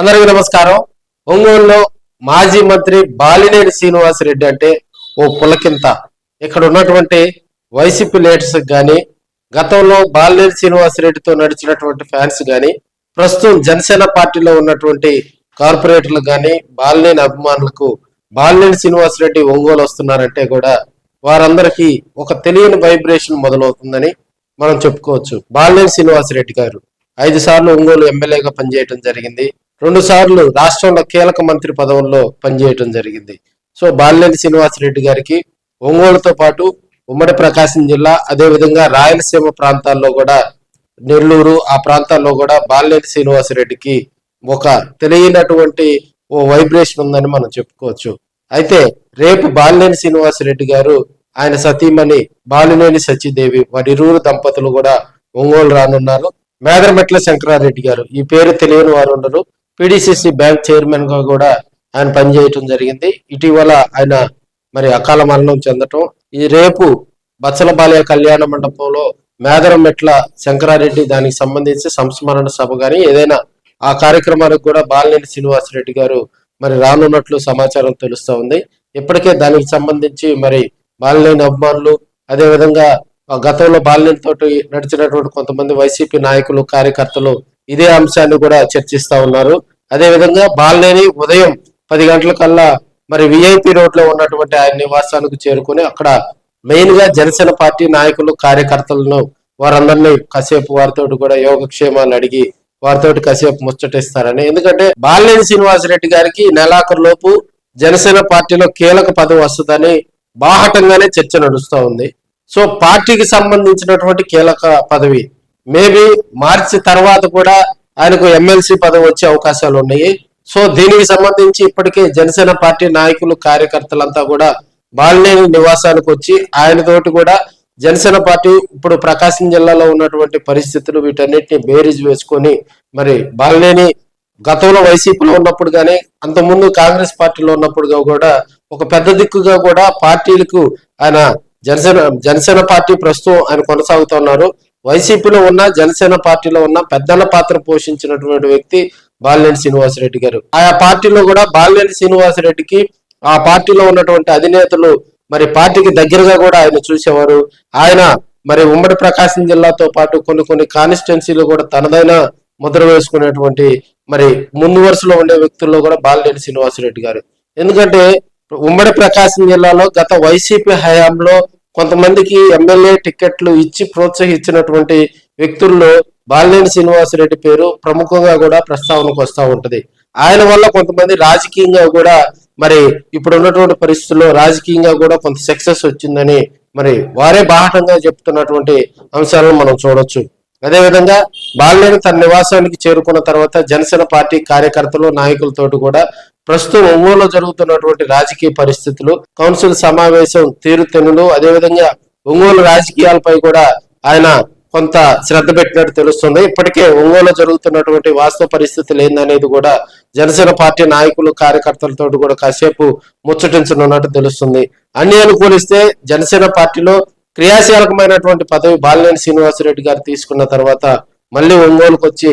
అందరికీ నమస్కారం. ఒంగోలులో మాజీ మంత్రి బాలినేని శ్రీనివాసరెడ్డి అంటే ఓ పులకింత. ఇక్కడ ఉన్నటువంటి వైసీపీ లీడర్స్ కానీ, గతంలో బాలినేని శ్రీనివాసరెడ్డితో నడిచినటువంటి ఫ్యాన్స్ కానీ, ప్రస్తుతం జనసేన పార్టీలో ఉన్నటువంటి కార్పొరేటర్లకు కానీ, బాలినేని అభిమానులకు బాలినేని శ్రీనివాసరెడ్డి ఒంగోలు వస్తున్నారంటే కూడా వారందరికీ ఒక తెలియని వైబ్రేషన్ మొదలవుతుందని మనం చెప్పుకోవచ్చు. బాలినేని శ్రీనివాసరెడ్డి గారు 5 సార్లు ఒంగోలు ఎమ్మెల్యేగా పనిచేయడం జరిగింది. 2 సార్లు రాష్ట్రంలో కీలక మంత్రి పదవుల్లో పనిచేయడం జరిగింది. సో బాలినేని శ్రీనివాసరెడ్డి గారికి ఒంగోలుతో పాటు ఉమ్మడి ప్రకాశం జిల్లా, అదేవిధంగా రాయలసీమ ప్రాంతాల్లో కూడా, నెల్లూరు ఆ ప్రాంతాల్లో కూడా బాలినేని శ్రీనివాసరెడ్డికి ఒక తెలియనటువంటి ఓ వైబ్రేషన్ ఉందని మనం చెప్పుకోవచ్చు. అయితే రేపు బాలినేని శ్రీనివాసరెడ్డి గారు, ఆయన సతీమణి బాలినేని సచిదేవి, వారిరువురు దంపతులు కూడా ఒంగోలు రానున్నారు. మేదరమెట్ల శంకరారెడ్డి గారు, ఈ పేరు తెలియని వారు ఉండరు. పిడిసిసి బ్యాంక్ చైర్మన్ గా కూడా ఆయన పనిచేయటం జరిగింది. ఇటీవల ఆయన అకాల మరణం చెందటం. ఈ రేపు బచ్చలబాలయ కళ్యాణ మండపంలో మేదరమెట్ల శంకరారెడ్డి దానికి సంబంధించి సంస్మరణ సభ కానీ ఏదైనా ఆ కార్యక్రమానికి కూడా బాలినేని శ్రీనివాసరెడ్డి గారు రానున్నట్లు సమాచారం తెలుస్తా ఉంది. ఇప్పటికే దానికి సంబంధించి బాలినేని అభిమానులు, అదేవిధంగా గతంలో బాలినేని తోటి నడిచినటువంటి కొంతమంది వైసీపీ నాయకులు, కార్యకర్తలు ఇదే అంశాన్ని కూడా చర్చిస్తా ఉన్నారు. అదేవిధంగా బాలినేని ఉదయం 10 గంటలకల్లా విఐపి రోడ్ లో ఉన్నటువంటి ఆయన నివాసానికి చేరుకుని అక్కడ మెయిన్ గా జనసేన పార్టీ నాయకులు, కార్యకర్తలను వారందరినీ కాసేపు వారితో కూడా యోగక్షేమాలు అడిగి వారితో కాసేపు ముచ్చటిస్తారని. ఎందుకంటే బాలినేని శ్రీనివాసరెడ్డి గారికి నెలాఖరు లోపు జనసేన పార్టీలో కీలక పదవి వస్తుందని బాహటంగానే చర్చ నడుస్తూ ఉంది. సో పార్టీకి సంబంధించినటువంటి కీలక పదవి మేబీ మార్చి తర్వాత కూడా ఆయనకు ఎమ్మెల్సీ పదవి వచ్చే అవకాశాలు ఉన్నాయి. సో దీనికి సంబంధించి ఇప్పటికే జనసేన పార్టీ నాయకులు, కార్యకర్తలంతా కూడా బాలినేని నివాసానికి వచ్చి ఆయనతోటి కూడా జనసేన పార్టీ ఇప్పుడు ప్రకాశం జిల్లాలో ఉన్నటువంటి పరిస్థితులు వీటన్నిటిని బేరీజ్ వేసుకొని బాలినేని గతంలో వైసీపీలో ఉన్నప్పుడు కానీ, అంతకుముందు కాంగ్రెస్ పార్టీలో ఉన్నప్పుడు కూడా ఒక పెద్ద దిక్కుగా కూడా పార్టీలకు ఆయన జనసేన పార్టీ ప్రస్తుతం ఆయన కొనసాగుతున్నారు. వైసీపీలో ఉన్న, జనసేన పార్టీలో ఉన్న పెద్దల పాత్ర పోషించినటువంటి వ్యక్తి బాలినేని శ్రీనివాసరెడ్డి గారు. ఆయా పార్టీలో కూడా బాలినేని శ్రీనివాసరెడ్డికి ఆ పార్టీలో ఉన్నటువంటి అధినేతలు పార్టీకి దగ్గరగా కూడా ఆయన చూసేవారు. ఆయన ఉమ్మడి ప్రకాశం జిల్లాతో పాటు కొన్ని కాన్స్టిట్యున్సీలు కూడా తనదైన ముద్ర వేసుకునేటువంటి ముందు వరుసలో ఉండే వ్యక్తుల్లో కూడా బాలినేని శ్రీనివాసరెడ్డి గారు. ఎందుకంటే ఉమ్మడి ప్రకాశం జిల్లాలో గత వైసీపీ హయాంలో కొంతమందికి ఎమ్మెల్యే టికెట్లు ఇచ్చి ప్రోత్సహించినటువంటి వ్యక్తుల్లో బాలినేని శ్రీనివాసరెడ్డి పేరు ప్రముఖంగా కూడా ప్రస్తావనకు వస్తూ ఉంటది. ఆయన వల్ల కొంతమంది రాజకీయంగా కూడా ఇప్పుడు ఉన్నటువంటి పరిస్థితుల్లో రాజకీయంగా కూడా కొంత సక్సెస్ వచ్చిందని వారే బాహటంగా చెప్తున్నటువంటి అంశాలను మనం చూడొచ్చు. అదేవిధంగా బాలినేని తన నివాసానికి చేరుకున్న తర్వాత జనసేన పార్టీ కార్యకర్తలు, నాయకులతోటి కూడా ప్రస్తుతం ఒంగోలులో జరుగుతున్నటువంటి రాజకీయ పరిస్థితులు, కౌన్సిల్ సమావేశం తీరుతెన్నులు, అదేవిధంగా ఒంగోలు రాజకీయాలపై కూడా ఆయన కొంత శ్రద్ధ పెట్టినట్టు తెలుస్తుంది. ఇప్పటికే ఒంగోలులో జరుగుతున్నటువంటి వాస్తవ పరిస్థితులు ఏందనేది కూడా జనసేన పార్టీ నాయకులు, కార్యకర్తలతో కూడా కాసేపు ముచ్చటించనున్నట్టు తెలుస్తుంది. అన్ని అనుకూలిస్తే జనసేన పార్టీలో క్రియాశీలకమైనటువంటి పదవి బాలినేని శ్రీనివాసరెడ్డి గారు తీసుకున్న తర్వాత మళ్ళీ ఒంగోలుకు వచ్చి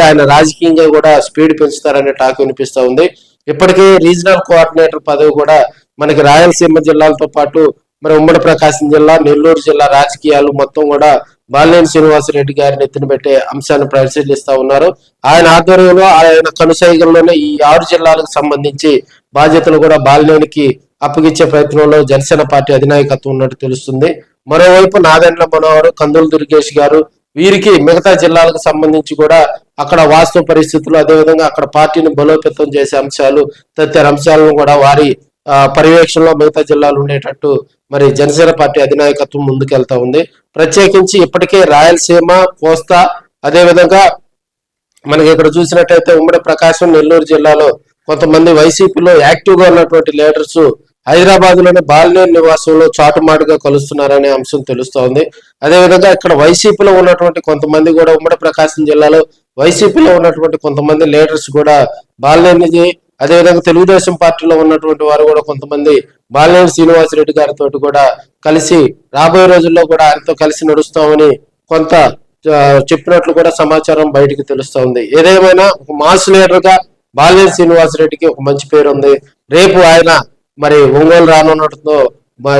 ఆయన రాజకీయంగా కూడా స్పీడ్ పెంచుతారనే టాక్ వినిపిస్తా ఉంది. ఇప్పటికే రీజనల్ కోఆర్డినేటర్ పదవి కూడా రాయలసీమ జిల్లాలతో పాటు ఉమ్మడి ప్రకాశం జిల్లా, నెల్లూరు జిల్లా రాజకీయాలు మొత్తం కూడా బాలినేని శ్రీనివాసరెడ్డి గారిని ఎత్తున పెట్టే అంశాన్ని పరిశీలిస్తా ఉన్నారు. ఆయన ఆధ్వర్యంలో, ఆయన కనుసైగల్లోనే ఈ 6 జిల్లాలకు సంబంధించి బాధ్యతలు కూడా బాలినేనికి అప్పగిచ్చే ప్రయత్నంలో జనసేన పార్టీ అధినాయకత్వం ఉన్నట్టు తెలుస్తుంది. మరోవైపు నాదెండ్ల మనోహర్, కందుల దుర్గేష్ గారు, వీరికి మిగతా జిల్లాలకు సంబంధించి కూడా అక్కడ వాస్తవ పరిస్థితులు, అదేవిధంగా అక్కడ పార్టీని బలోపేతం చేసే అంశాలు, తదితర అంశాలను కూడా వారి పర్యవేక్షణలో మిగతా జిల్లాలు ఉండేటట్టు జనసేన పార్టీ అధినాయకత్వం ముందుకెళ్తా ఉంది. ప్రత్యేకించి ఇప్పటికే రాయలసీమ, కోస్తా, అదేవిధంగా ఇక్కడ చూసినట్టయితే ఉమ్మడి ప్రకాశం, నెల్లూరు జిల్లాలో కొంతమంది వైసీపీలో యాక్టివ్ గా ఉన్నటువంటి లీడర్స్ హైదరాబాద్ లోని బాలినేని నివాసంలో చాటుమాటుగా కలుస్తున్నారనే అంశం తెలుస్తోంది. అదేవిధంగా ఇక్కడ వైసీపీలో ఉన్నటువంటి కొంతమంది కూడా, ఉమ్మడి ప్రకాశం జిల్లాలో వైసీపీలో ఉన్నటువంటి కొంతమంది లీడర్స్ కూడా బాలినేని, అదేవిధంగా తెలుగుదేశం పార్టీలో ఉన్నటువంటి వారు కూడా కొంతమంది బాలినేని శ్రీనివాసరెడ్డి గారితో కూడా కలిసి రాబోయే రోజుల్లో కూడా ఆయనతో కలిసి నడుస్తామని కొంత చెప్పినట్లు కూడా సమాచారం బయటికి తెలుస్తోంది. ఏదేమైనా ఒక మాస్ లీడర్ గా బాలినేని శ్రీనివాసరెడ్డికి ఒక మంచి పేరు ఉంది. రేపు ఆయన మరి ఒంగోలు రానున్నతో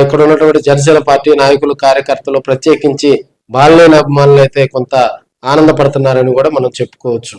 ఇక్కడ ఉన్నటువంటి జనసేన పార్టీ నాయకులు, కార్యకర్తలు, ప్రత్యేకించి బాలినేని అభిమానులు అయితే కొంత ఆనందపడుతున్నారని కూడా మనం చెప్పుకోవచ్చు.